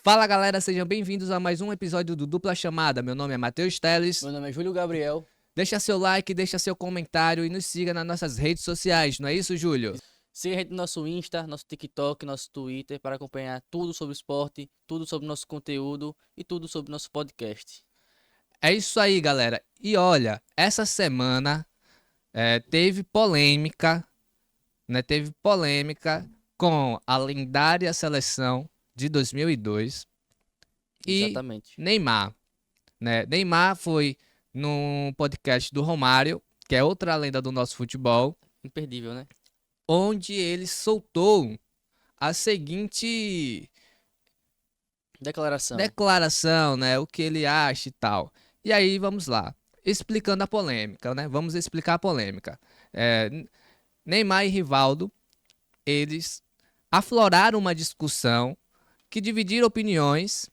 Fala galera, sejam bem-vindos a mais um episódio do Dupla Chamada. Meu nome é Matheus Teles. Meu nome é Júlio Gabriel. Deixa seu like, deixa seu comentário e nos siga nas nossas redes sociais, não é isso, Júlio? Siga a gente no nosso Insta, nosso TikTok, nosso Twitter para acompanhar tudo sobre esporte, tudo sobre nosso conteúdo e tudo sobre nosso podcast. É isso aí, galera. E olha, essa semana teve polêmica, né? Teve polêmica com a lendária seleção de 2002 e Exatamente. Neymar, né? Neymar foi num podcast do Romário, que é outra lenda do nosso futebol, Imperdível, né? onde ele soltou a seguinte Declaração. declaração, né? O que ele acha e tal. E aí, vamos lá. Explicando a polêmica, né? Vamos explicar a polêmica. Neymar e Rivaldo, eles afloraram uma discussão que dividiram opiniões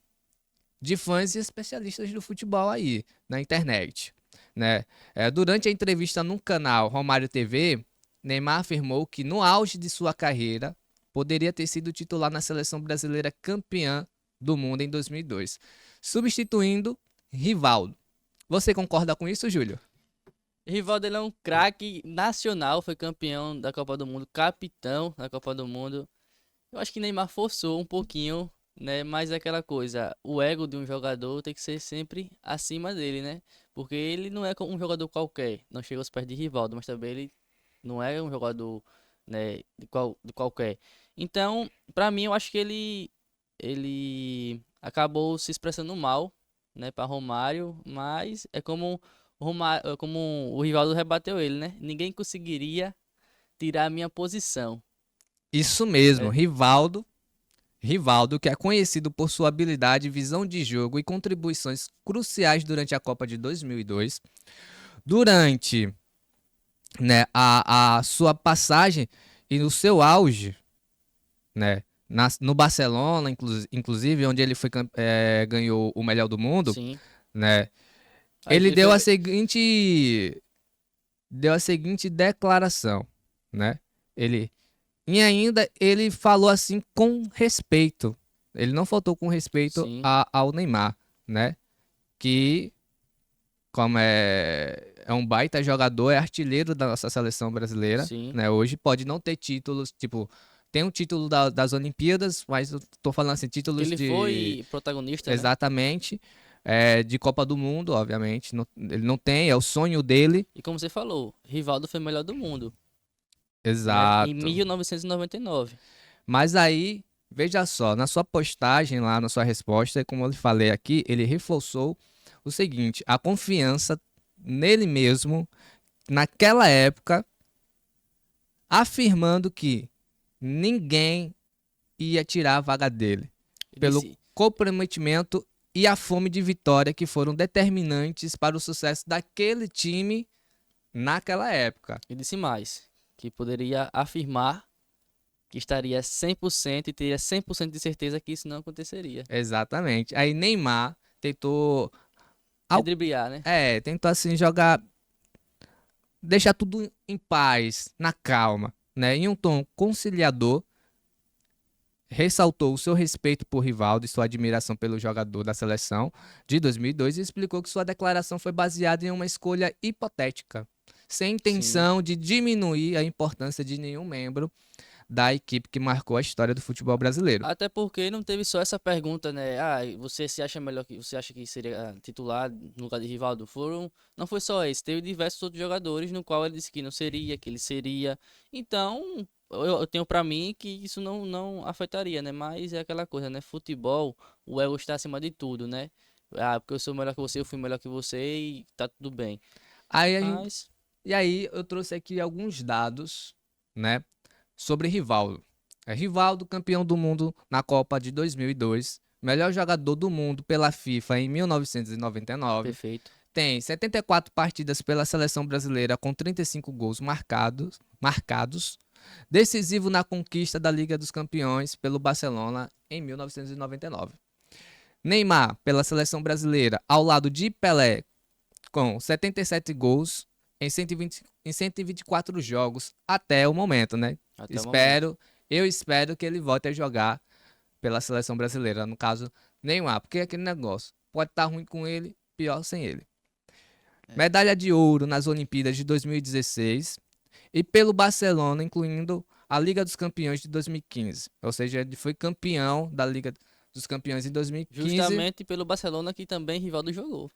de fãs e especialistas do futebol aí, na internet, né? Durante a entrevista no canal Romário TV, Neymar afirmou que no auge de sua carreira poderia ter sido titular na seleção brasileira campeã do mundo em 2002, substituindo Rivaldo. Você concorda com isso, Júlio? Rivaldo ele é um craque nacional, foi campeão da Copa do Mundo, capitão da Copa do Mundo. Eu acho que Neymar forçou um pouquinho, né? Mas é aquela coisa, o ego de um jogador tem que ser sempre acima dele, né? Porque ele não é um jogador qualquer, não chega aos pés de Rivaldo, mas também ele não é um jogador, né, de qualquer. Então, pra mim, eu acho que ele acabou se expressando mal, né, para Romário, mas é como como o Rivaldo rebateu ele, né? Ninguém conseguiria tirar a minha posição. Isso mesmo, É, Rivaldo, que é conhecido por sua habilidade, visão de jogo e contribuições cruciais durante a Copa de 2002. Durante, né, a sua passagem e no seu auge, né, no Barcelona, inclusive, onde ele ganhou o melhor do mundo, sim. né, Aí ele ele foi. deu a seguinte declaração, né? E ainda ele falou assim com respeito. Ele não faltou com respeito Sim, ao Neymar, né? Que, como é um baita jogador, é artilheiro da nossa seleção brasileira, sim. né? Hoje pode não ter títulos, tipo, tem um título das Olimpíadas, mas eu tô falando assim, títulos Ele de foi protagonista, né? exatamente, de Copa do Mundo, obviamente. Ele não tem, é o sonho dele. E como você falou, Rivaldo foi o melhor do mundo, né? Em Exato. 1999. Mas aí, veja só, na sua postagem lá, na sua resposta, como eu falei aqui, ele reforçou o seguinte: a confiança nele mesmo, naquela época, afirmando que ninguém ia tirar a vaga dele, E pelo disse, comprometimento e a fome de vitória que foram determinantes para o sucesso daquele time naquela época. e disse mais, que poderia afirmar que estaria 100% e teria 100% de certeza que isso não aconteceria. Exatamente. Aí Neymar tentou, al- Redribliar, né? tentou assim jogar, deixar tudo em paz, na calma, né? Em um tom conciliador, ressaltou o seu respeito por Rivaldo e sua admiração pelo jogador da seleção de 2002 e explicou que sua declaração foi baseada em uma escolha hipotética, sem Sim. intenção de diminuir a importância de nenhum membro da equipe que marcou a história do futebol brasileiro. Até porque não teve só essa pergunta, né? Ah, você se acha melhor que você acha que seria titular no lugar de Rivaldo? Não foi só esse, teve diversos outros jogadores no qual ele disse que não seria, que ele seria. Então, eu tenho pra mim que isso não afetaria, né? Mas é aquela coisa, né? Futebol, o ego está acima de tudo, né? Ah, porque eu sou melhor que você, eu fui melhor que você e tá tudo bem. Aí a gente, Mas, e aí eu trouxe aqui alguns dados, né, sobre Rivaldo. Rivaldo, campeão do mundo na Copa de 2002, melhor jogador do mundo pela FIFA em 1999, perfeito. tem 74 partidas pela seleção brasileira com 35 gols marcados, decisivo na conquista da Liga dos Campeões pelo Barcelona em 1999. Neymar, pela seleção brasileira, ao lado de Pelé, com 77 gols em 124 jogos até o momento, né? Até o momento. Eu espero que ele volte a jogar pela seleção brasileira, no caso, Neymar, porque é aquele negócio, pode estar ruim com ele, pior sem ele. É. Medalha de ouro nas Olimpíadas de 2016 e pelo Barcelona, incluindo a Liga dos Campeões de 2015. Ou seja, ele foi campeão da Liga dos Campeões em 2015. Justamente pelo Barcelona que também Rivaldo jogou.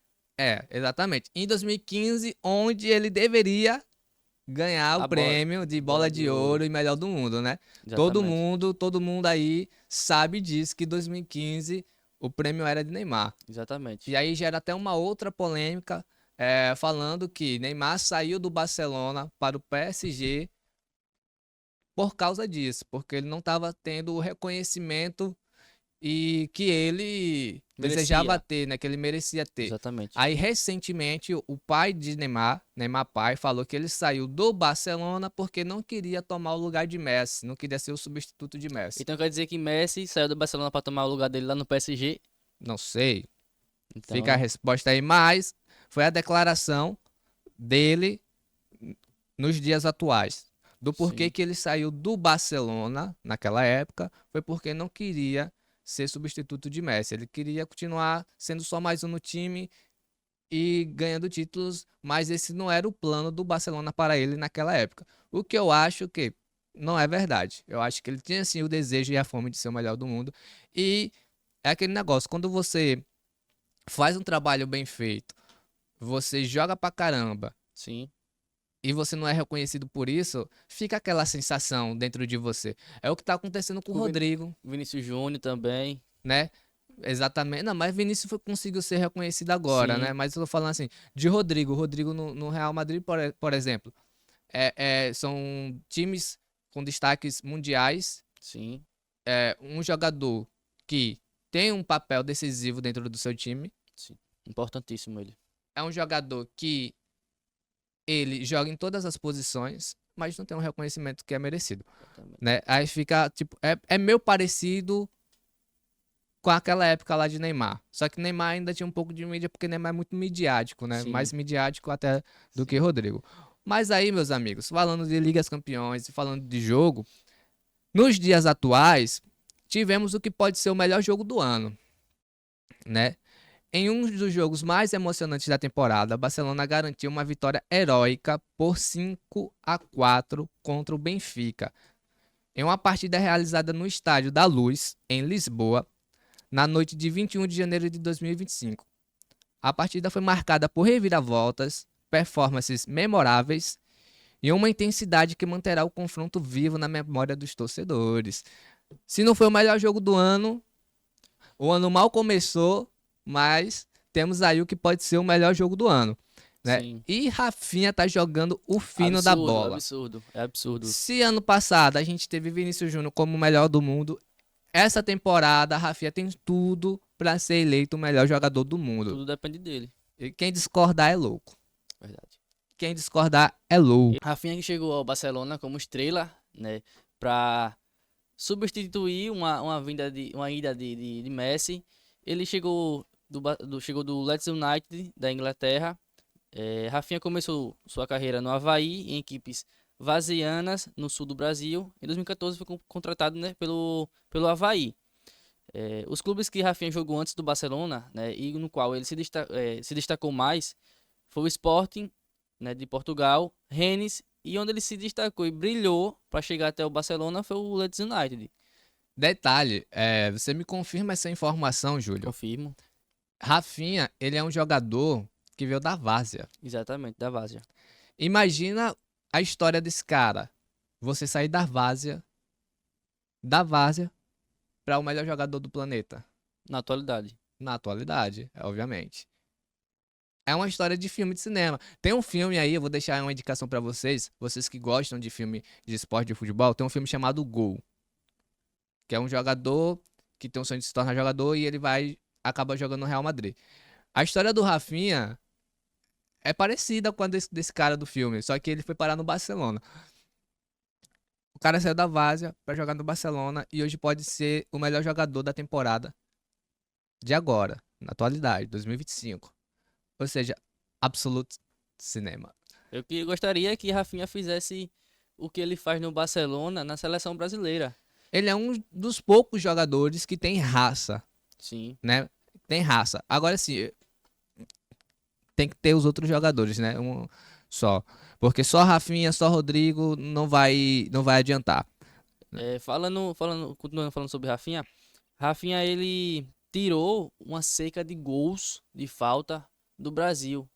Exatamente. Em 2015, onde ele deveria ganhar o A bola, prêmio de bola bola de de ouro. ouro e melhor do mundo, né? Exatamente. Todo mundo aí sabe disso, que 2015 o prêmio era de Neymar. Exatamente. E aí gera até uma outra polêmica, falando que Neymar saiu do Barcelona para o PSG por causa disso, porque ele não estava tendo o reconhecimento e que ele desejava Merecia. ter, né, que ele merecia ter. Exatamente. Aí recentemente o pai de Neymar, Neymar pai, falou que ele saiu do Barcelona porque não queria tomar o lugar de Messi, não queria ser o substituto de Messi. Então quer dizer que Messi saiu do Barcelona para tomar o lugar dele lá no PSG? Não sei, fica a Então, resposta aí, mas foi a declaração dele nos dias atuais. Do porquê sim. que ele saiu do Barcelona naquela época, foi porque não queria ser substituto de Messi. Ele queria continuar sendo só mais um no time e ganhando títulos, mas esse não era o plano do Barcelona para ele naquela época. O que eu acho que não é verdade. Eu acho que ele tinha sim o desejo e a fome de ser o melhor do mundo. E é aquele negócio, quando você faz um trabalho bem feito, você joga pra caramba Sim. e você não é reconhecido por isso, fica aquela sensação dentro de você. É o que tá acontecendo com o O Rodrigo, Vinícius Júnior também. né? Exatamente. Não, mas Vinícius conseguiu ser reconhecido agora, né? Sim. Mas eu tô falando assim, de Rodrigo. Rodrigo no Real Madrid, por exemplo, são times com destaques mundiais. Sim. Um jogador que tem um papel decisivo dentro do seu time. Sim. Importantíssimo ele. É um jogador que ele joga em todas as posições, mas não tem um reconhecimento que é merecido, Exatamente. né? Aí fica, tipo, é meio parecido com aquela época lá de Neymar. Só que Neymar ainda tinha um pouco de mídia, porque Neymar é muito midiático, né? Mais Sim. midiático até do que Sim. Rodrigo. Mas aí, meus amigos, falando de Ligas Campeões e falando de jogo, nos dias atuais, tivemos o que pode ser o melhor jogo do ano, né? Em um dos jogos mais emocionantes da temporada, Barcelona garantiu uma vitória heróica por 5-4 contra o Benfica. Em uma partida realizada no Estádio da Luz, em Lisboa, na noite de 21 de janeiro de 2025. A partida foi marcada por reviravoltas, performances memoráveis e uma intensidade que manterá o confronto vivo na memória dos torcedores. Se não foi o melhor jogo do ano, o ano mal começou, mas temos aí o que pode ser o melhor jogo do ano, né? Sim. E Rafinha tá jogando o fino da Absurdo, bola. absurdo. É absurdo. Se ano passado a gente teve Vinícius Júnior como o melhor do mundo, essa temporada a Rafinha tem tudo para ser eleito o melhor jogador do mundo. Tudo depende dele. E quem discordar é louco. Verdade. Quem discordar é louco. Rafinha que chegou ao Barcelona como estrela, né? Pra substituir uma ida de Messi. Ele chegou chegou do Leeds United da Inglaterra. Rafinha começou sua carreira no Avaí, em equipes vazianas, no sul do Brasil. Em 2014 foi contratado, né, pelo Avaí. Os clubes que Rafinha jogou antes do Barcelona, né, e no qual ele se destacou mais, foi o Sporting, né, de Portugal, Rennes, e onde ele se destacou e brilhou para chegar até o Barcelona foi o Leeds United. Detalhe, você me confirma essa informação, Júlio. Confirmo. Rafinha, ele é um jogador que veio da várzea. Exatamente, da Várzea. Imagina a história desse cara. Você sair da várzea para o melhor jogador do planeta. Na atualidade. Na atualidade, obviamente. É uma história de filme de cinema. Tem um filme aí, eu vou deixar uma indicação pra vocês que gostam de filme de esporte de futebol, tem um filme chamado Gol, que é um jogador que tem um sonho de se tornar jogador e ele acaba jogando no Real Madrid. A história do Rafinha é parecida com a desse cara do filme, só que ele foi parar no Barcelona. O cara saiu da várzea pra jogar no Barcelona e hoje pode ser o melhor jogador da temporada de agora, na atualidade, 2025. Ou seja, absolute cinema. Eu que gostaria que Rafinha fizesse o que ele faz no Barcelona na seleção brasileira. ele é um dos poucos jogadores que tem raça, Sim. né? Tem raça. Agora sim, tem que ter os outros jogadores, né? Um só. Porque só Rafinha, só Rodrigo não vai adiantar. Continuando falando sobre Rafinha, Rafinha ele tirou uma seca de gols de falta do Brasil,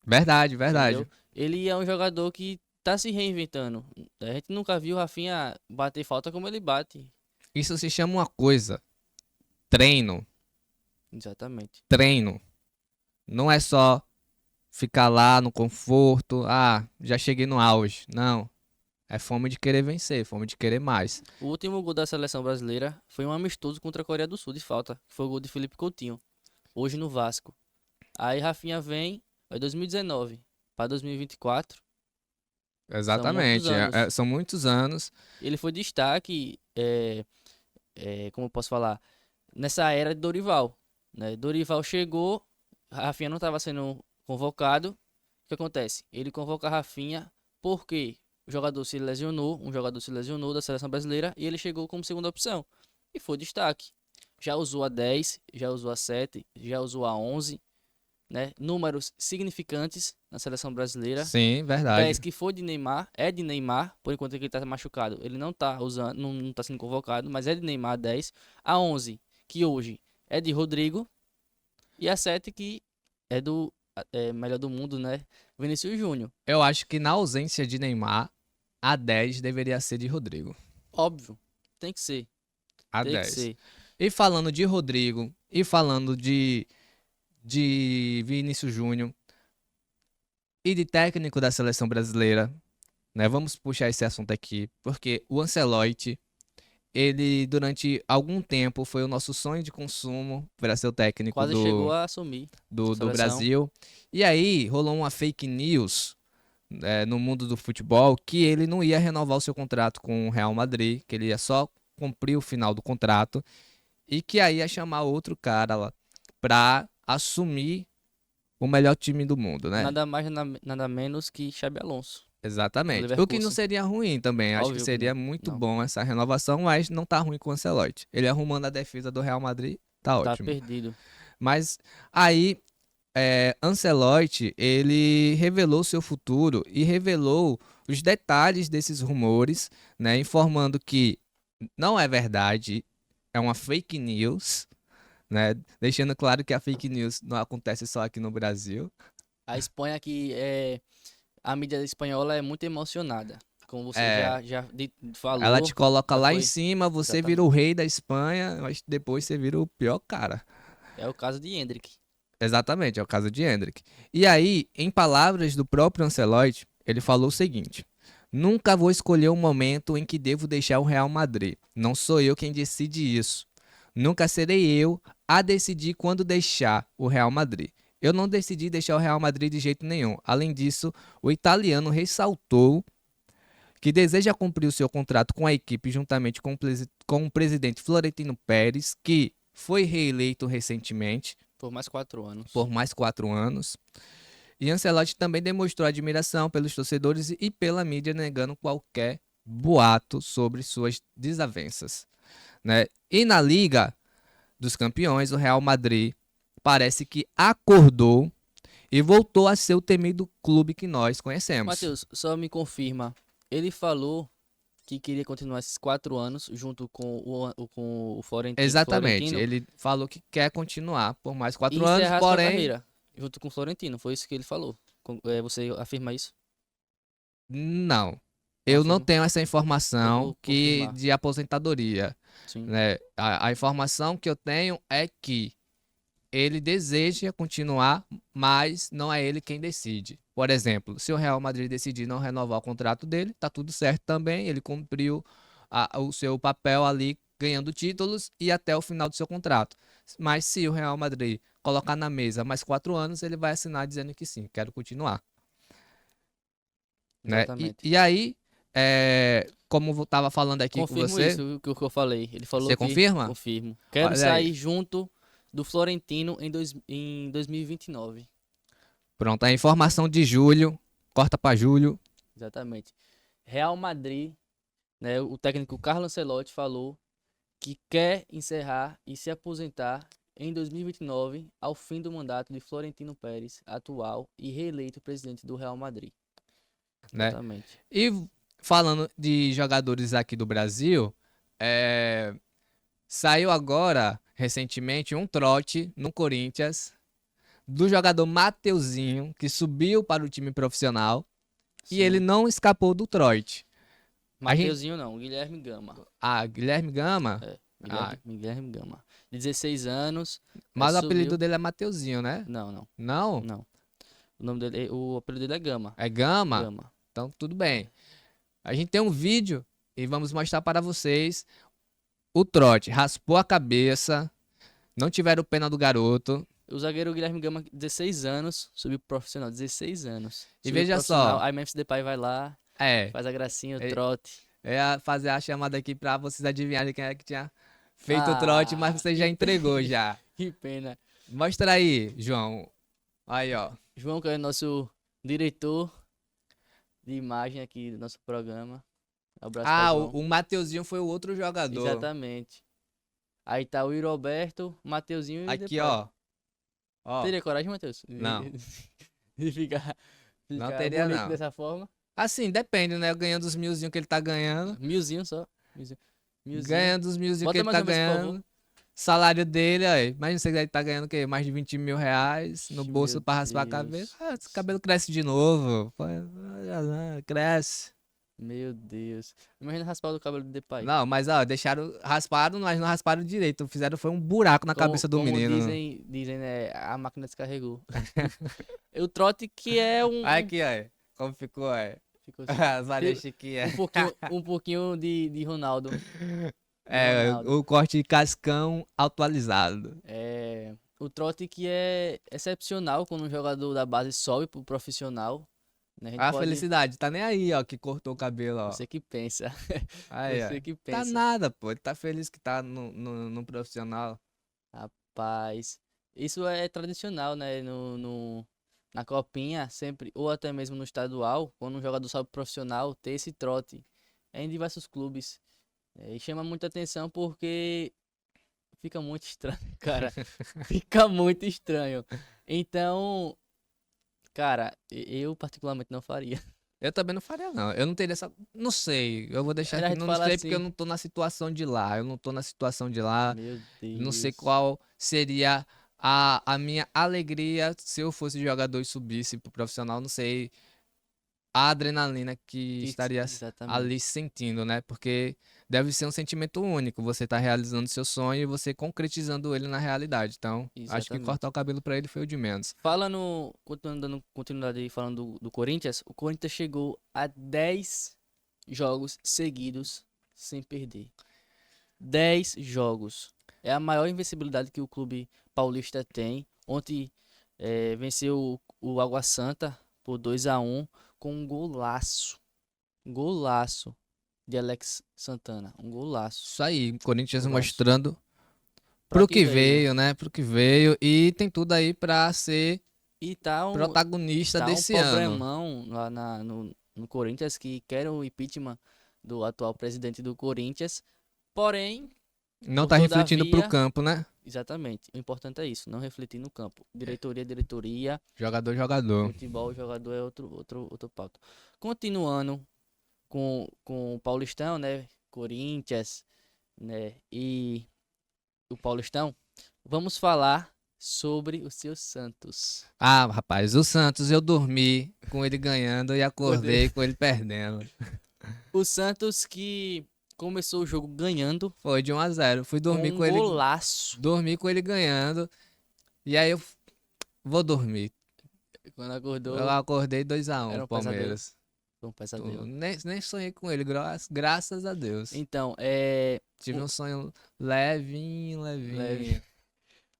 Verdade, entendeu? verdade. Ele é um jogador que tá se reinventando. A gente nunca viu o Rafinha bater falta como ele bate. Isso se chama uma coisa, treino, Exatamente. treino. Não é só ficar lá no conforto, já cheguei no auge. Não, é fome de querer vencer, fome de querer mais. O último gol da seleção brasileira foi um amistoso contra a Coreia do Sul de falta, que foi o gol de Felipe Coutinho, hoje no Vasco. Aí Rafinha vem, vai 2019 para 2024, são muitos Exatamente, anos. são muitos anos. Ele foi destaque, como eu posso falar, nessa era de Dorival, né? Dorival chegou, Rafinha não estava sendo convocado. O que acontece? Ele convoca Rafinha porque um jogador se lesionou da seleção brasileira e ele chegou como segunda opção e foi destaque. Já usou a 10, já usou a 7, já usou a 11, né? Números significantes na seleção brasileira. Sim, verdade. 10 que foi de Neymar, é de Neymar, por enquanto que ele tá machucado, ele não tá usando, não tá sendo convocado, mas é de Neymar 10. A 11, que hoje é de Rodrigo, e a 7 que é do melhor do mundo, né? Vinícius Júnior. Eu acho que na ausência de Neymar, a 10 deveria ser de Rodrigo. Óbvio, tem que ser, A tem que 10. ser. E falando de Rodrigo, e falando de Vinícius Júnior e de técnico da seleção brasileira, né? Vamos puxar esse assunto aqui, porque o Ancelotti, ele durante algum tempo foi o nosso sonho de consumo para ser o técnico Quase chegou a assumir a do seleção. Brasil. E aí rolou uma fake news no mundo do futebol que ele não ia renovar o seu contrato com o Real Madrid, que ele ia só cumprir o final do contrato e que aí ia chamar outro cara lá pra assumir o melhor time do mundo, né? Nada mais, nada menos que Xabi Alonso, do Exatamente. O que não Leverkusen. seria ruim também. Acho que Óbvio que seria não. muito Não, bom essa renovação, mas não tá ruim com o Ancelotti. Ele arrumando a defesa do Real Madrid, tá tá ótimo. perdido. Mas aí, Ancelotti, ele revelou seu futuro e revelou os detalhes desses rumores, né? Informando que não é verdade, é uma fake news, né? Deixando claro que a fake news não acontece só aqui no Brasil. A Espanha que é a mídia espanhola é muito emocionada. Como você É, ela te falou, coloca já lá em foi. cima, você vira o Exatamente. rei da Espanha, mas depois você vira o pior cara. É o caso de Endrick. Exatamente, é o caso de Endrick. E aí, em palavras do próprio Ancelotti, ele falou o seguinte: Nunca vou escolher o momento em que devo deixar o Real Madrid. Não sou eu quem decide isso. Nunca serei eu a decidir quando deixar o Real Madrid. Eu não decidi deixar o Real Madrid de jeito nenhum. Além disso, o italiano ressaltou que deseja cumprir o seu contrato com a equipe juntamente com o presidente Florentino Pérez, que foi reeleito recentemente Por mais 4 anos. por mais 4 anos. E Ancelotti também demonstrou admiração pelos torcedores e pela mídia, negando qualquer boato sobre suas desavenças, né? E na Liga dos Campeões, o Real Madrid parece que acordou e voltou a ser o temido clube que nós conhecemos. Matheus, só me confirma. Ele falou que queria continuar esses 4 anos junto com com o Exatamente, Florentino ele falou que quer continuar por mais e 4 anos, encerrar sua porém, carreira junto com o Florentino. Foi isso que ele falou. Você afirma isso? não. Não Eu não afirma? tenho essa Eu informação vou confirmar. de aposentadoria, Sim. né? A informação que eu tenho é que ele deseja continuar, mas não é ele quem decide. Por exemplo, se o Real Madrid decidir não renovar o contrato dele, tá tudo certo também, ele cumpriu o seu papel ali ganhando títulos e até o final do seu contrato. Mas se o Real Madrid colocar na mesa mais 4 anos, ele vai assinar dizendo que sim, quero continuar, né? Exatamente. E aí, como eu estava falando aqui com Confirmo você, isso que eu falei. Ele falou você que confirma? confirmo. Quero Olha aí. sair junto do Florentino em 2029. Pronto, a informação de julho, corta para julho. Exatamente. Real Madrid né, o técnico Carlo Ancelotti falou que quer encerrar e se aposentar em 2029, ao fim do mandato de Florentino Pérez, atual e reeleito presidente do Real Madrid. né? Exatamente. E falando de jogadores aqui do Brasil, é, saiu agora, recentemente, um trote no Corinthians do jogador Mateuzinho, que subiu para o time profissional e ele Sim. não escapou do trote. A gente, Mateuzinho não, Guilherme Gama. Guilherme Gama, É, ah, Guilherme Gama. 16 anos, mas o apelido subiu. dele é Mateuzinho, né? Não, não, Não? não. O nome dele, o apelido dele é Gama. É Gama? Gama. Então tudo bem. A gente tem um vídeo e vamos mostrar para vocês o trote. Raspou a cabeça, não tiveram pena do garoto. O zagueiro Guilherme Gama, 16 anos, subiu pro profissional, 16 anos. E Subiu pro veja profissional, só, aí Memphis Depay vai lá, é, faz a gracinha, o é, trote. fazer a chamada aqui para vocês adivinharem quem é que tinha feito o trote, mas Ah, você já entregou já. que pena. Mostra aí, João. Aí, ó. João, que é nosso diretor de imagem aqui do nosso programa. Abraço pra Ah, João. o Mateuzinho foi o outro jogador. Exatamente. Aí tá o Roberto, Mateuzinho e Aqui, Depay. ó. Ó, Teria coragem, Matheus? não. De ficar, Não ficar teria, bonito não. dessa forma? Assim, depende, né? Ganhando os milzinhos que ele tá ganhando. Milzinho só. Milzinho. Milzinho. Ganhando os milzinhos que Bota ele mais tá uma vez, por favor. ganhando. Salário dele, aí. Imagina se ele tá ganhando o quê? Mais de 20 mil reais no Ixi, bolso meu pra raspar a cabeça. Deus. Ah, esse cabelo cresce de novo. Pô, cresce. Meu Deus. Imagina raspar o cabelo do Depay. Não, mas ó, deixaram raspado, mas não rasparam direito. Fizeram foi um buraco na Como, cabeça do como menino. dizem, né? A máquina descarregou. O trote que é Olha aqui, ó. Como ficou, ó. ficou assim, As varinhas chiquinhas. um pouquinho de Ronaldo. De É, Ronaldo. o corte de cascão atualizado. É, o trote que é excepcional quando um jogador da base sobe pro profissional. Né? A gente A pode. felicidade, tá nem aí, ó, que cortou o cabelo, ó. Você que pensa. Aí, ó. Você que Tá pensa. nada, pô. Ele tá feliz que tá no profissional. Rapaz. Isso é tradicional, né? Na copinha, sempre, ou até mesmo no estadual, quando um jogador sobe pro profissional, ter esse trote. É em diversos clubes. E chama muita atenção porque fica muito estranho, cara. Fica muito estranho. Então, cara, eu particularmente não faria. Eu também não faria, não. Eu não teria essa. Não sei. Eu vou deixar Era a aqui. gente Não falar sei porque eu assim, não tô na situação de lá. Eu não tô na situação de lá. meu Não sei Deus. qual seria a minha alegria se eu fosse jogador e subisse pro profissional. Não sei a adrenalina que estaria ali Exatamente. sentindo, né? Porque deve ser um sentimento único. Você tá realizando seu sonho e você concretizando ele na realidade. Então, acho que cortar Exatamente. o cabelo pra ele foi o de menos. Falando, continuando dando continuidade aí falando do Corinthians, o Corinthians chegou a 10 jogos seguidos sem perder. 10 jogos. É a maior invencibilidade que o clube paulista tem. Ontem venceu o Água Santa por 2-1 com um golaço. Golaço de Alex Santana. Um golaço. Isso aí, Corinthians Golaço. mostrando Pra pro que que veio. veio, né? Pro que veio. E tem tudo aí pra ser E tá protagonista tá um desse ano. problemão lá no Corinthians que quer o impeachment do atual presidente do Corinthians. Porém, Não por tá refletindo pro todavia, campo, né? exatamente, o importante é isso, não refletir no campo. Diretoria, Jogador, jogador. futebol, jogador é outro pauta. Continuando com o Paulistão, né? Corinthians, né? E o Paulistão, vamos falar sobre o seu Santos. Ah, rapaz, o Santos eu dormi com ele ganhando e acordei com ele perdendo. O Santos que começou o jogo ganhando Foi de 1-0. Fui com dormir um com ele, golaço. dormi com ele ganhando. E aí eu vou dormir. Quando Eu acordou, acordei 2-1 era um pesadelo. Palmeiras. Foi um pesadelo. Nem sonhei com ele, graças a Deus. Então, Tive um sonho levinho, leve. levinho.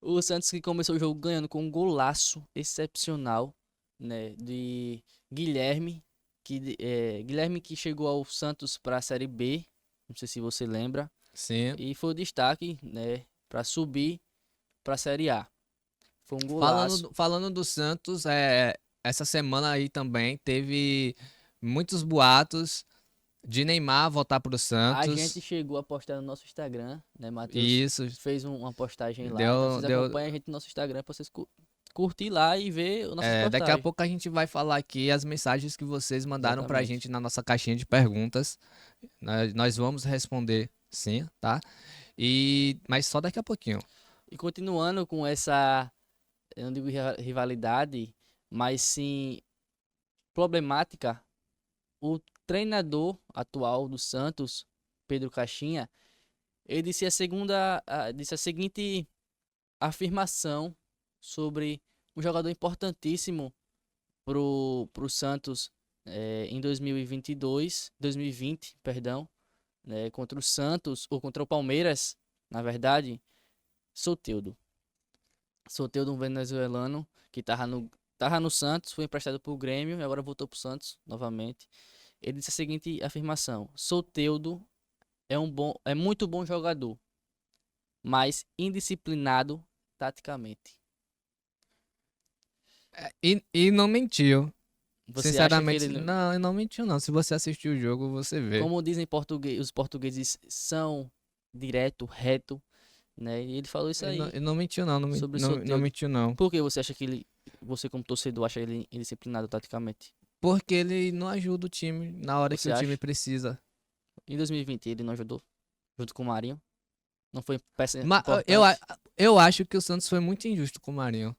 O Santos que começou o jogo ganhando com um golaço excepcional, né, de Guilherme, Guilherme que chegou ao Santos para a Série B, não sei se você lembra, Sim. e foi o destaque, né, para subir para a Série A. Foi um golaço. Falando do Santos, essa semana aí também teve muitos boatos de Neymar voltar pro A Santos. gente chegou a postar no nosso Instagram, né, Matheus? Isso, Fez uma postagem lá. Então deu, vocês deu. acompanham a gente no nosso Instagram pra vocês curtir lá e ver nossas Daqui a postagens. pouco a gente vai falar aqui as mensagens que vocês mandaram pra Exatamente. gente na nossa caixinha de perguntas. Nós vamos responder sim, tá? Mas só daqui a pouquinho. E continuando com essa, eu não digo rivalidade, mas sim problemática, o treinador atual do Santos, Pedro Caixinha, ele disse a seguinte afirmação sobre um jogador importantíssimo pro Santos em 2020, perdão, né, contra o Santos ou contra o Palmeiras, na verdade, Soteldo. Soteldo, um venezuelano que tava no Santos, foi emprestado pro Grêmio e agora voltou pro Santos novamente. Ele disse a seguinte afirmação: Soteldo é muito bom jogador, mas indisciplinado taticamente. E não mentiu. Você acha que Sinceramente, ele, não, ele não mentiu não. Se você assistir o jogo, você vê. como dizem os portugueses são direto, reto, né? E ele falou isso aí Ele não mentiu não, sobre o não Soteldo. mentiu não. Por que você acha que você como torcedor acha ele indisciplinado taticamente? Porque ele não ajuda o time na hora que Você o acha? time precisa. Em 2020 ele não ajudou junto com o Marinho? Não foi peça Mas importante? eu acho que o Santos foi muito injusto com o Marinho.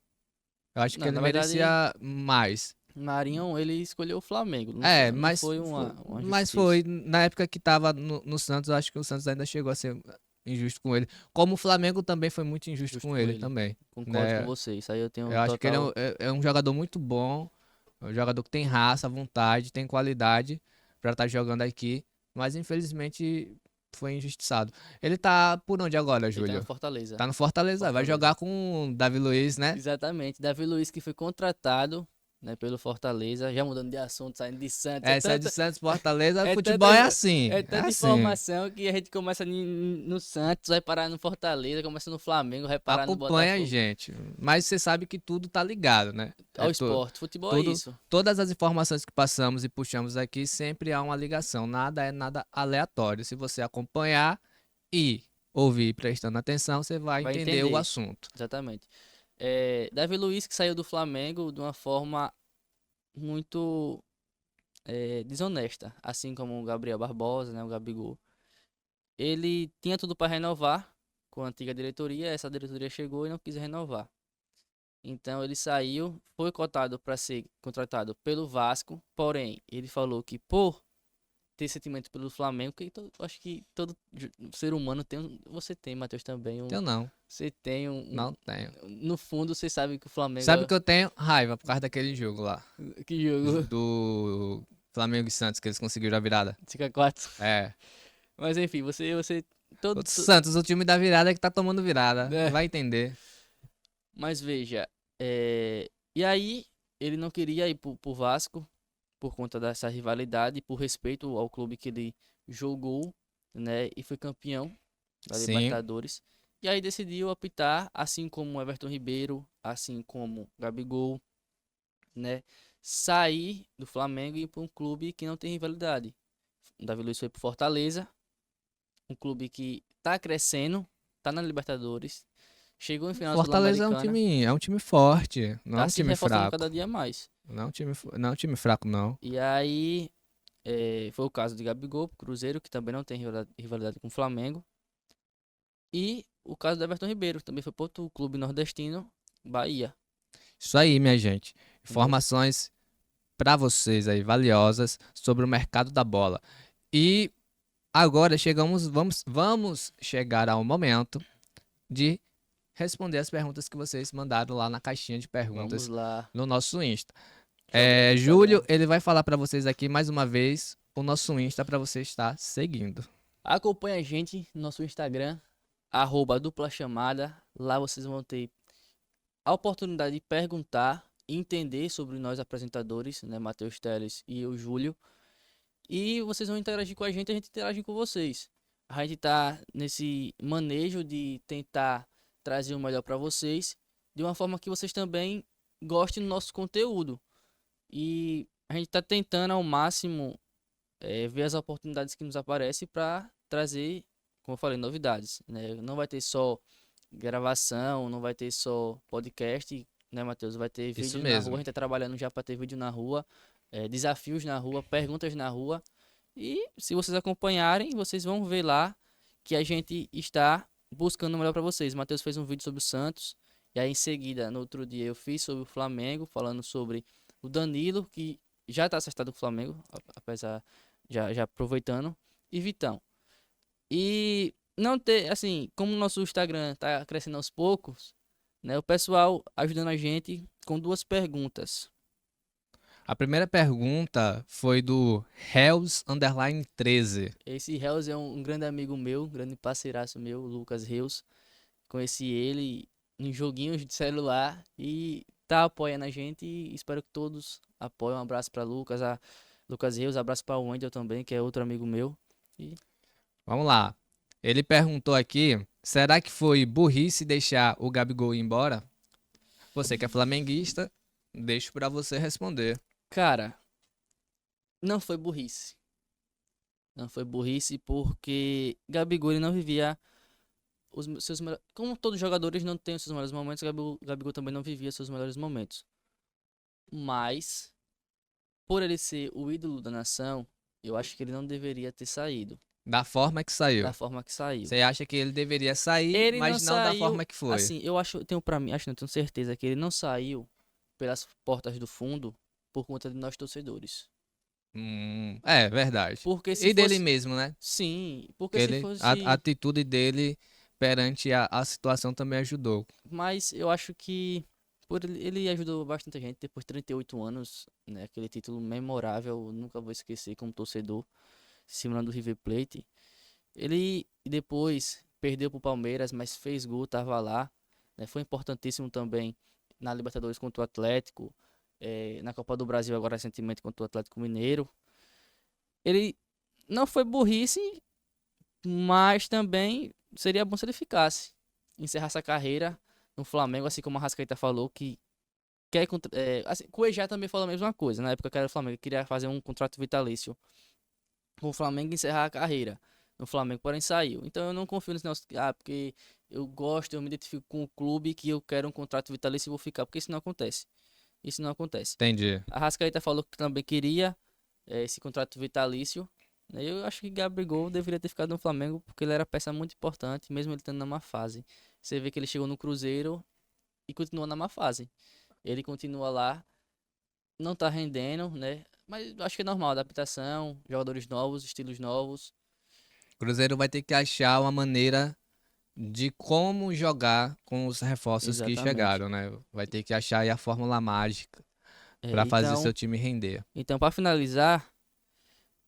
Eu acho que Não, ele na verdade, merecia mais. Marinho ele escolheu o Flamengo. É, Não foi uma mas justiça. foi. Na época que tava no Santos, eu acho que o Santos ainda chegou a ser injusto com ele. Como o Flamengo também foi muito injusto Justo com com ele ele. também. Concordo com Né? você. Isso aí eu tenho Eu acho que ele total. é um jogador muito bom. É um jogador que tem raça, vontade, tem qualidade pra estar jogando aqui. Mas infelizmente foi injustiçado. Ele tá por onde agora, Ele tá no Júlio? Fortaleza. Tá no Fortaleza. Vai Fortaleza. jogar com o Davi Luiz, né? Exatamente. Davi Luiz que foi contratado, né, pelo Fortaleza, já mudando de assunto, saindo de Santos. É, sai de Santos, Fortaleza. É Futebol tanta, é assim. é É tanta assim. informação que a gente começa no Santos, vai parar no Fortaleza, começa no Flamengo, vai parar no Acompanha a Botafogo. gente. Mas você sabe que tudo tá ligado, né? Ao esporte. Futebol é Tudo, isso. todas as informações que passamos e puxamos aqui sempre há uma ligação. Nada é nada aleatório. Se você acompanhar e ouvir prestando atenção, você vai Vai entender o entender. assunto. Exatamente. Davi Luiz que saiu do Flamengo de uma forma muito desonesta, assim como o Gabriel Barbosa, né, o Gabigol. Ele tinha tudo para renovar com a antiga diretoria, essa diretoria chegou e não quis renovar. Então ele saiu, foi cotado para ser contratado pelo Vasco, porém ele falou que por ter sentimento pelo Flamengo, acho que todo ser humano tem, você tem, Matheus também, Eu não. você tem Não tenho. no fundo você sabe que o Flamengo Sabe que eu tenho raiva por causa daquele jogo lá. que jogo Do Flamengo e Santos, que eles conseguiram a virada. 5-4. É. Mas enfim, você O todo, Santos, o time da virada que tá tomando virada. né? Vai entender. Mas veja, e aí ele não queria ir pro Vasco por conta dessa rivalidade, por respeito ao clube que ele jogou, né, e foi campeão da Sim. Libertadores. E aí decidiu optar, assim como o Everton Ribeiro, assim como Gabigol, né, sair do Flamengo e ir para um clube que não tem rivalidade. O Davi Luiz foi pro Fortaleza, um clube que tá crescendo, tá na Libertadores, chegou em final Fortaleza Sul-Americana, é um time forte, não é tá um se time reforçando fraco. cada dia mais. Não é um time fraco, não. E aí, foi o caso de Gabigol, Cruzeiro, que também não tem rivalidade com o Flamengo. E o caso do Everton Ribeiro, que também foi para outro clube nordestino, Bahia. Isso aí, minha gente. Entendeu? Informações pra vocês aí, valiosas, sobre o mercado da bola. E agora vamos chegar ao momento de responder as perguntas que vocês mandaram lá na caixinha de Vamos perguntas lá, no nosso Insta. jovens do Júlio, Instagram. ele vai falar pra vocês aqui mais uma vez o nosso Insta pra você estar seguindo. Acompanhe a gente no nosso Instagram, @dupla chamada. Lá vocês vão ter a oportunidade de perguntar e entender sobre nós apresentadores, né, Matheus Teles e o Júlio. E vocês vão interagir com a gente interage com vocês. A gente tá nesse manejo de tentar trazer o melhor para vocês, de uma forma que vocês também gostem do nosso conteúdo. E a gente tá tentando ao máximo ver as oportunidades que nos aparecem para trazer, como eu falei, novidades, né? Não vai ter só gravação, não vai ter só podcast, né, Matheus? Vai ter Isso vídeo na rua, a mesmo. gente tá trabalhando já para ter vídeo na rua, desafios na rua, perguntas na rua. E se vocês acompanharem, vocês vão ver lá que a gente está buscando o melhor para vocês. O Matheus fez um vídeo sobre o Santos, e aí em seguida, no outro dia, eu fiz sobre o Flamengo, falando sobre o Danilo, que já está acertado com o Flamengo, apesar já aproveitando, e Vitão. E não ter, assim, como o nosso Instagram tá crescendo aos poucos, né? O pessoal ajudando a gente com duas perguntas. A primeira pergunta foi do Hells_13. Esse Reels é um grande amigo meu, um grande parceiraço meu, o Lucas Reels. Conheci ele em joguinhos de celular e tá apoiando a gente e espero que todos apoiem. Um abraço para Lucas, a Lucas Reels, abraço para o Wendel também, que é outro amigo meu. E Vamos lá. Ele perguntou aqui: será que foi burrice deixar o Gabigol ir embora? Você que é flamenguista, deixo pra você responder. cara, não foi burrice. Não foi burrice porque Gabigol ele não vivia seus melhores. Como todos os jogadores não têm os seus melhores momentos, Gabigol também não vivia seus melhores momentos. Mas, por ele ser o ídolo da nação, eu acho que ele não deveria ter saído Da forma que da saiu. forma que saiu. Você acha que ele deveria sair, Ele não mas não da saiu, forma que foi? assim, eu acho, eu tenho para mim, acho, não tenho certeza que ele não saiu pelas portas do fundo por conta de nós torcedores. É verdade. Porque se E dele fosse, mesmo, né? sim, porque Que se a fosse, atitude dele perante a situação também ajudou. mas eu acho que por ele ajudou bastante a gente depois de 38 anos, né, aquele título memorável, eu nunca vou esquecer como torcedor, simulando o River Plate. Ele depois perdeu pro Palmeiras, mas fez gol, tava lá, né, foi importantíssimo também na Libertadores contra o Atlético, na Copa do Brasil agora recentemente contra o Atlético Mineiro. Ele não foi burrice, mas também seria bom se ele ficasse, encerrasse a carreira no Flamengo, assim como a Rascaeta falou que quer assim, Cuejá também falou a mesma coisa, na época que era o Flamengo, queria fazer um contrato vitalício com o Flamengo e encerrar a carreira no Flamengo, porém saiu. Então eu não confio nesse negócio, porque eu gosto, eu me identifico com o clube que eu quero um contrato vitalício e vou ficar, porque isso não acontece. Isso não acontece. Entendi. A Rascaeta falou que também queria esse contrato vitalício, né. Eu acho que Gabigol deveria ter ficado no Flamengo porque ele era peça muito importante, mesmo ele estando na má fase. Você vê que ele chegou no Cruzeiro e continua na má fase. Ele continua lá, não tá rendendo, né? Mas eu acho que é normal, adaptação, jogadores novos, estilos novos. O Cruzeiro vai ter que achar uma maneira de como jogar com os reforços que Exatamente. chegaram, né? Vai ter que achar aí a fórmula mágica É, pra fazer então, seu time render. então para finalizar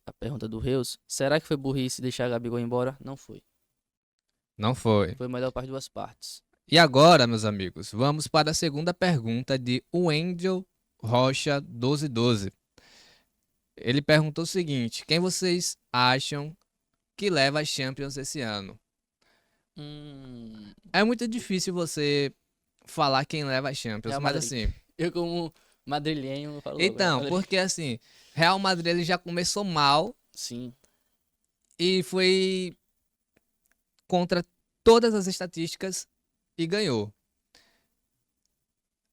a pergunta do Reus, será que foi burrice deixar Gabigol embora? Não foi. Não foi. Foi melhor para as duas partes. E agora, meus amigos, vamos para a segunda pergunta de Wendel Rocha 1212. Ele perguntou o seguinte: quem vocês acham que leva as Champions esse ano? Hum, É muito difícil você falar quem leva as Champions, Real mas Madrid. assim, Eu como madrilhenho falo logo Real então, Madrid. porque assim, Real Madrid ele já começou mal Sim, e foi contra todas as estatísticas e ganhou.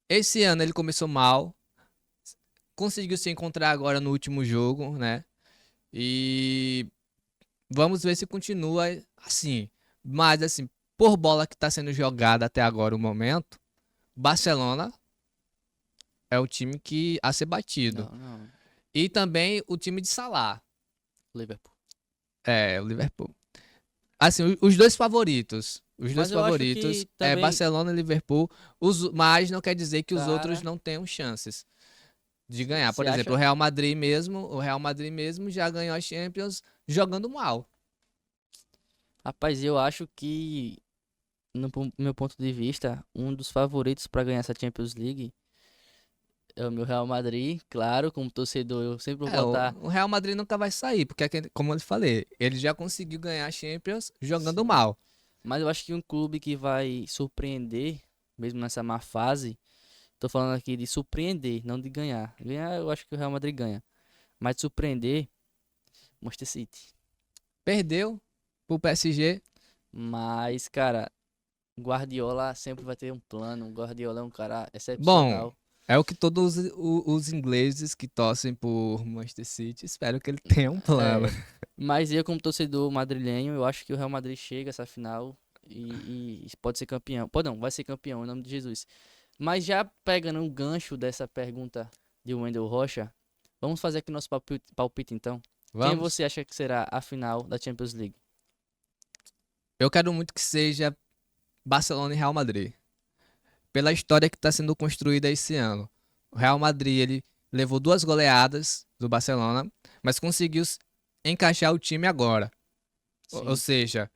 Esse ano ele começou mal, conseguiu se encontrar agora no último jogo, né? E vamos ver se continua assim. Mas assim, por bola que está sendo jogada até agora o momento, Barcelona é o time que a ser batido. não. E também o time de Salah. Liverpool. É, o Liverpool. Assim, os dois favoritos. Os dois Mas eu acho favoritos que é também, Barcelona e Liverpool. Mas não quer dizer que os outros cara, não tenham chances de ganhar. você Por exemplo, acha? O Real Madrid mesmo já ganhou a Champions jogando mal. Rapaz, eu acho que, no meu ponto de vista, um dos favoritos para ganhar essa Champions League é o meu Real Madrid. Claro, como torcedor, eu sempre vou É, o, votar. o Real Madrid nunca vai sair, porque, como eu falei, ele já conseguiu ganhar a Champions jogando Sim. mal. Mas eu acho que um clube que vai surpreender, mesmo nessa má fase, tô falando aqui de surpreender, não de ganhar. Ganhar, eu acho que o Real Madrid ganha. Mas de surpreender, Manchester City. Perdeu pro PSG. Mas, cara, Guardiola sempre vai ter um plano. Guardiola é um cara Bom, excepcional. é o que todos os ingleses que torcem por Manchester City esperam que ele tenha um plano. É, mas eu, como torcedor madrilenho, eu acho que o Real Madrid chega a essa final e pode ser campeão. Pode não, vai ser campeão, em nome de Jesus. Mas já pegando um gancho dessa pergunta de Wendel Rocha, vamos fazer aqui nosso palpite então. Quem Vamos? você acha que será a final da Champions League? Eu quero muito que seja Barcelona e Real Madrid. Pela história que está sendo construída esse ano. O Real Madrid ele levou 2 goleadas do Barcelona, mas conseguiu encaixar o time agora. Ou Sim, seja,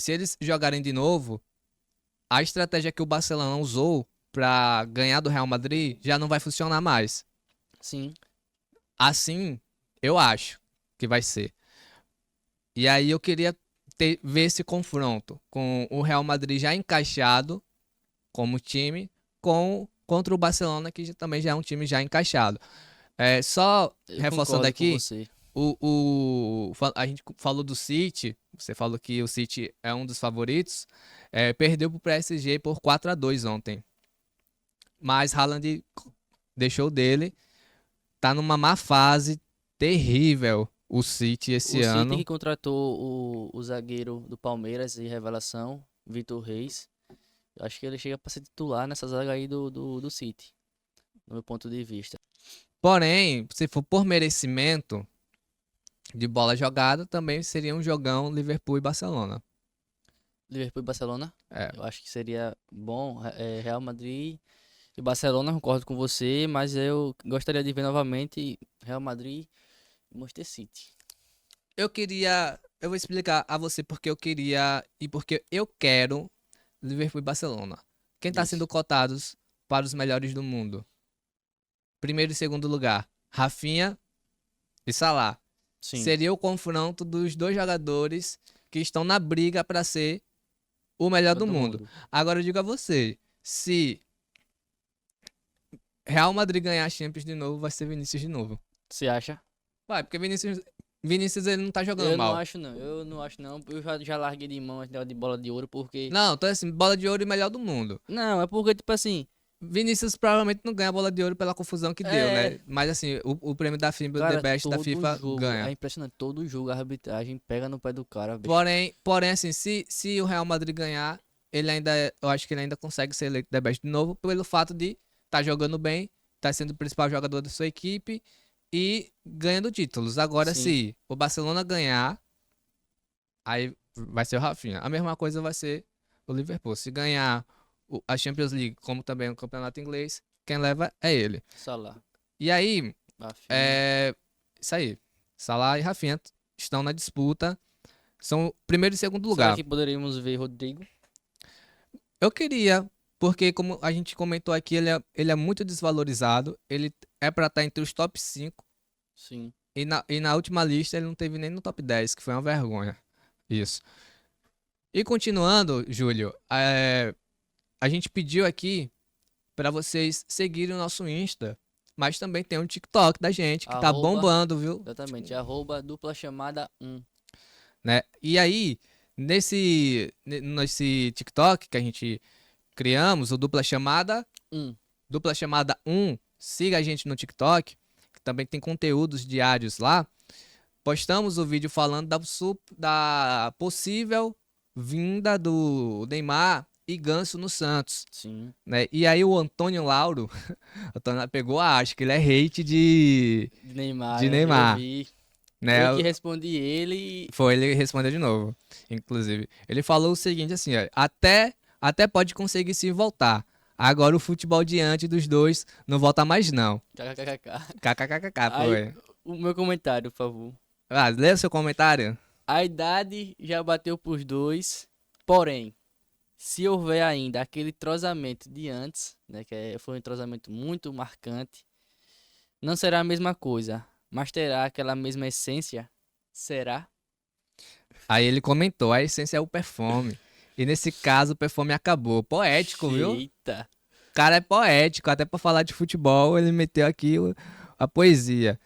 se eles jogarem de novo, a estratégia que o Barcelona usou para ganhar do Real Madrid já não vai funcionar mais. sim. Assim, eu acho que vai ser. E aí eu queria ver esse confronto com o Real Madrid já encaixado como time contra o Barcelona, que também já é um time já encaixado. Só Eu reforçando concordo com aqui, você. a gente falou do City, você falou que o City é um dos favoritos, perdeu pro PSG por 4-2 ontem. Mas Haaland deixou dele, tá numa má fase terrível o City esse O City que ano. contratou o zagueiro do Palmeiras e revelação, Vitor Reis. Eu acho que ele chega para ser titular nessa zaga aí do City, no meu ponto de vista. Porém, se for por merecimento de bola jogada, também seria um jogão Liverpool e Barcelona. Liverpool e Barcelona, É. eu acho que seria bom. Real Madrid e Barcelona, concordo com você, mas eu gostaria de ver novamente Real Madrid e Manchester City. Eu vou explicar a você porque eu queria e porque eu quero Liverpool e Barcelona. Quem tá Diz. sendo cotados para os melhores do mundo? Primeiro e segundo lugar, Rafinha e Salah. Sim, Seria o confronto dos dois jogadores que estão na briga para ser o melhor do todo mundo. mundo. Agora eu digo a você, se Real Madrid ganhar a Champions de novo, vai ser Vinícius de novo. Você acha? Vai, porque Vinícius ele não tá jogando Eu não mal. acho não, eu não acho não. Eu já larguei de mão esse negócio de bola de ouro porque... Não, então assim, bola de ouro e melhor do mundo. Não, é porque, tipo assim, Vinícius provavelmente não ganha a bola de ouro pela confusão que deu, é... né? Mas assim, o prêmio da FIBA, o The Cara, Best da todo FIFA jogo, é ganha. impressionante, todo jogo a arbitragem pega no pé do cara, bicho. Porém assim, se o Real Madrid ganhar, eu acho que ele ainda consegue ser eleito The Best de novo pelo fato de estar jogando bem, estar sendo o principal jogador da sua equipe e ganhando títulos. Agora, Sim, se o Barcelona ganhar, aí vai ser o Rafinha. A mesma coisa vai ser o Liverpool. Se ganhar a Champions League, como também o Campeonato Inglês, quem leva é ele. Salah, E aí, Rafinha. é isso aí. Salah e Rafinha estão na disputa. São primeiro e segundo Será lugar. que poderíamos ver Rodrigo? Eu queria, porque como a gente comentou aqui, ele é muito desvalorizado. Ele é pra estar entre os top 5. Sim. E na última lista ele não teve nem no top 10, que foi uma vergonha. Isso. E continuando, Júlio, a gente pediu aqui pra vocês seguirem o nosso Insta, mas também tem um TikTok da gente que tá Arroba, bombando, viu? exatamente, arroba dupla chamada 1. Né? E aí, nesse TikTok que a gente criamos, o Um. Dupla Chamada 1, siga a gente no TikTok, que também tem conteúdos diários lá. Postamos o vídeo falando da possível vinda do Neymar e Ganso no Santos, Sim. né? E aí o Antônio Lauro, o Antônio pegou a acho que ele é hate de, De Neymar, de né? Eu Neymar, vi. né? Eu que respondi ele. Foi, ele respondeu de novo, inclusive. Ele falou o seguinte assim, ó, até pode conseguir se voltar. Agora o futebol diante dos dois não volta mais não. KKKK. KKKK, Aí, foi. o meu comentário, por favor. Ah, lê o seu comentário. A idade já bateu pros dois, porém, se houver ainda aquele entrosamento de antes, né, foi um entrosamento muito marcante, não será a mesma coisa, mas terá aquela mesma essência? Será? Aí ele comentou, a essência é o perfume. E nesse caso o perfume acabou. Poético, viu? O Eita. cara é poético, até pra falar de futebol ele meteu aqui a poesia.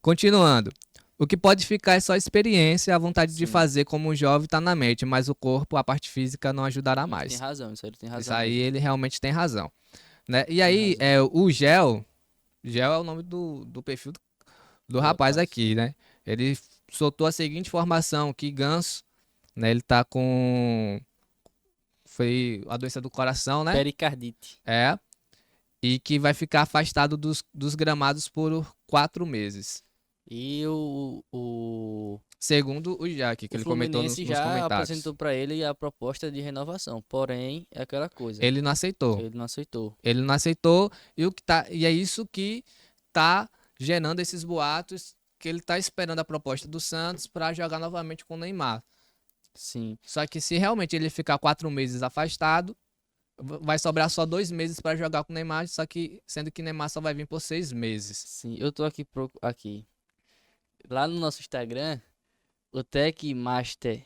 Continuando. O que pode ficar é só a experiência, a vontade de Sim, fazer como um jovem tá na mente, mas o corpo, a parte física não ajudará ele tem mais. razão, isso aí ele tem Isso razão aí mesmo. ele realmente tem razão, né? E Tem aí, razão. o Gel é o nome do perfil do Do rapaz rapaz. aqui, né? Ele soltou a seguinte informação, que Ganso, né, ele tá com, foi a doença do coração, né? Pericardite. É, e que vai ficar afastado dos gramados por 4 meses. E Segundo o Jack, que o ele comentou Fluminense nos já comentários. apresentou para ele a proposta de renovação. Porém, é aquela coisa. Ele não aceitou. Ele não aceitou. Ele não aceitou e é isso que tá gerando esses boatos que ele tá esperando a proposta do Santos para jogar novamente com o Neymar. Sim, Só que se realmente ele ficar 4 meses afastado, vai sobrar só 2 meses para jogar com o Neymar, só que sendo que o Neymar só vai vir por 6 meses. sim. Eu tô aqui, aqui. Lá no nosso Instagram, o Tech Master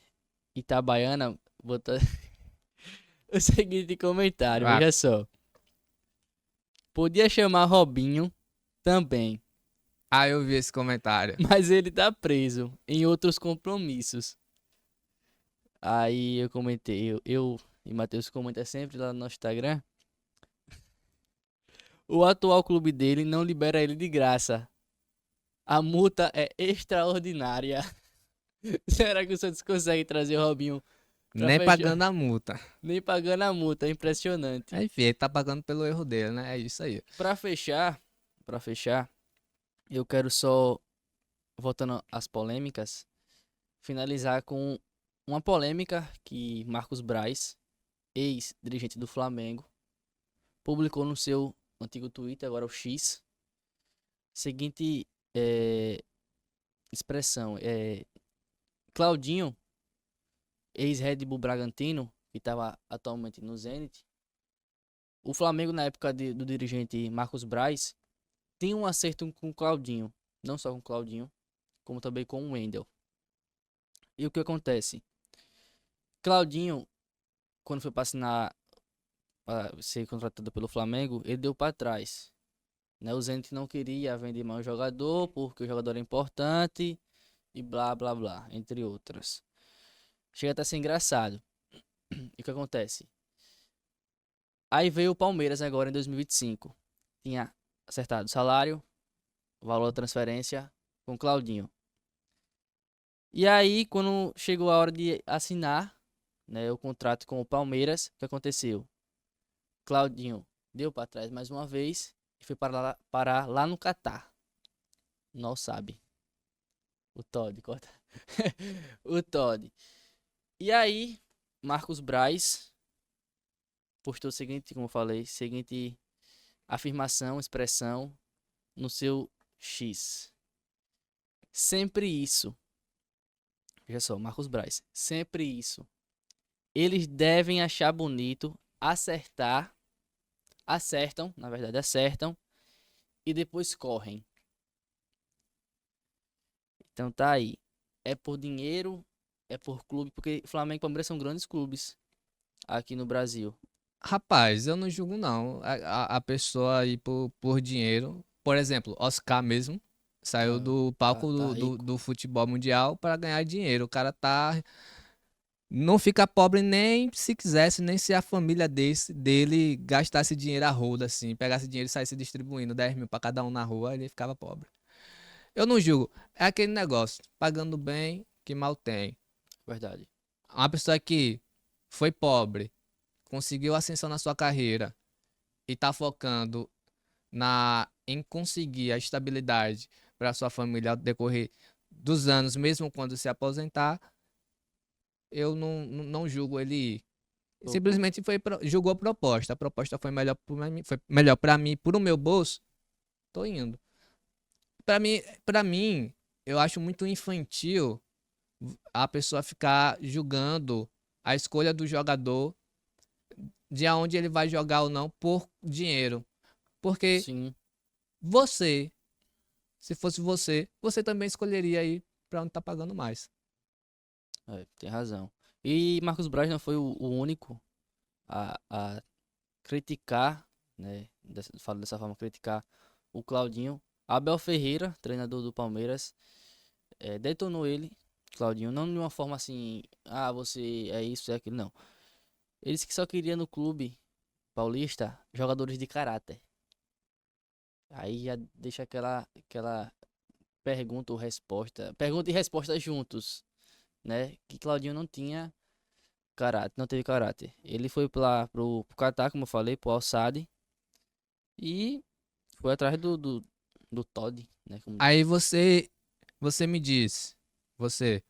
Itabaiana botou o seguinte comentário, Ah, veja só. Podia chamar Robinho também, eu vi esse comentário. mas ele tá preso em outros compromissos. Aí eu comentei, eu e Matheus comenta sempre lá no nosso Instagram. O atual clube dele não libera ele de graça. A multa é extraordinária. Será que o Santos consegue trazer o Robinho pra Nem fechar? pagando a multa. Nem pagando a multa, é impressionante. Enfim, ele tá pagando pelo erro dele, né? É isso aí. Pra fechar, para fechar, eu quero só, voltando às polêmicas, finalizar com uma polêmica que Marcos Braz, ex-dirigente do Flamengo, publicou no seu antigo Twitter, agora o X, seguinte expressão, Claudinho, ex-Red Bull Bragantino, que estava atualmente no Zenit, o Flamengo na época do dirigente Marcos Braz, tem um acerto com o Claudinho, não só com o Claudinho, como também com o Wendel. E o que acontece? Claudinho, quando foi para assinar, para ser contratado pelo Flamengo, ele deu para trás. Né? O Zenit não queria vender mais o jogador, porque o jogador é importante, e blá blá blá, entre outras. Chega até a ser engraçado. E o que acontece? Aí veio o Palmeiras agora em 2025. Tinha acertado o salário, o valor da transferência com o Claudinho. E aí, quando chegou a hora de assinar, né, o contrato com o Palmeiras, o que aconteceu? Claudinho deu para trás mais uma vez e foi parar lá no Catar. Não sabe. O Todd, corta. O Todd. E aí, Marcos Braz postou o seguinte, como eu falei, seguinte afirmação, expressão no seu X. Sempre isso. Veja só, Marcos Braz. Sempre isso. Eles devem achar bonito, acertam, na verdade acertam, e depois correm. Então tá aí. É por dinheiro, é por clube, porque Flamengo e Palmeiras são grandes clubes aqui no Brasil. Rapaz, eu não julgo não. A pessoa aí por dinheiro. Por exemplo, Oscar mesmo saiu Ah, do tá, palco tá do rico. do futebol mundial para ganhar dinheiro. O cara tá. Não fica pobre nem se quisesse, nem se a família dele gastasse dinheiro a roda, assim, pegasse dinheiro e saísse distribuindo 10 mil pra cada um na rua, ele ficava pobre. Eu não julgo. É aquele negócio, pagando bem, que mal tem. Verdade. Uma pessoa que foi pobre, conseguiu ascensão na sua carreira e tá focando em conseguir a estabilidade para sua família ao decorrer dos anos, mesmo quando se aposentar, eu não julgo ele ir. Pouco. Simplesmente julgou a proposta. A proposta foi melhor para mim, por o meu bolso. Tô indo. Para mim, eu acho muito infantil a pessoa ficar julgando a escolha do jogador de aonde ele vai jogar ou não por dinheiro. Porque Sim, você, se fosse você também escolheria ir para onde tá pagando mais. tem razão. E Marcos Braz não foi o único a criticar, né? Falo dessa forma, criticar o Claudinho. Abel Ferreira, treinador do Palmeiras, detonou ele, Claudinho, não de uma forma assim, você é isso, é aquilo, não. Eles que só queriam no clube paulista jogadores de caráter. Aí já deixa aquela pergunta ou resposta, pergunta e resposta juntos, né? Que Claudinho não tinha caráter, não teve caráter. Ele foi lá pro Catar, como eu falei, pro Al-Sadd e foi atrás do Todd, né? Como Aí você me diz, você,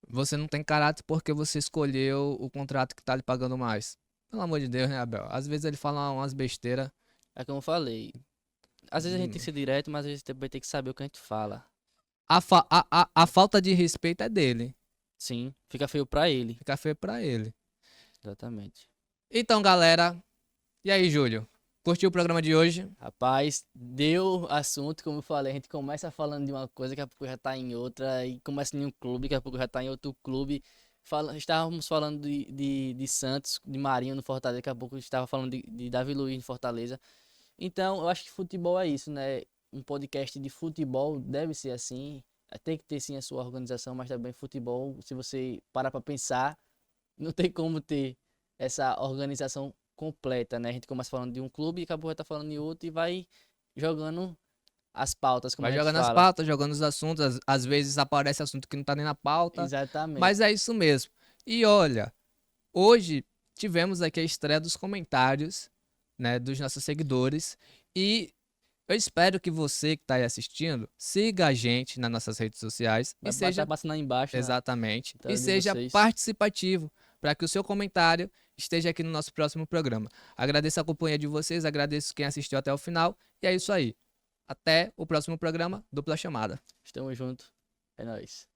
você não tem caráter porque você escolheu o contrato que tá lhe pagando mais. Pelo amor de Deus, né, Abel? Às vezes ele fala umas besteiras. é como eu falei. Às vezes a gente tem que ser direto, mas às vezes também tem que saber o que a gente fala. A falta de respeito é dele. Sim, fica feio pra ele. Fica feio pra ele. Exatamente. Então, galera. E aí, Júlio? Curtiu o programa de hoje? Rapaz, deu assunto, como eu falei, a gente começa falando de uma coisa, daqui a pouco já tá em outra, e começa em um clube, daqui a pouco já tá em outro clube. Estávamos falando de Santos, de Marinho no Fortaleza, daqui a pouco estava falando de Davi Luiz no Fortaleza. Então, eu acho que futebol é isso, né? Um podcast de futebol deve ser assim, tem que ter sim a sua organização, mas também futebol, se você parar pra pensar, não tem como ter essa organização completa, né? A gente começa falando de um clube e acabou já tá falando de outro e vai jogando as pautas, como Vai a gente jogando as fala. pautas, jogando os assuntos. Às vezes aparece assunto que não tá nem na pauta. Exatamente. Mas é isso mesmo. E olha, hoje tivemos aqui a estreia dos comentários, né, dos nossos seguidores. E eu espero que você que está aí assistindo siga a gente nas nossas redes sociais Vai e estar seja passando aí embaixo na exatamente e tela de seja vocês. participativo para que o seu comentário esteja aqui no nosso próximo programa. Agradeço a companhia de vocês, agradeço quem assistiu até o final e é isso aí. Até o próximo programa, Dupla Chamada. Estamos juntos. É nóis.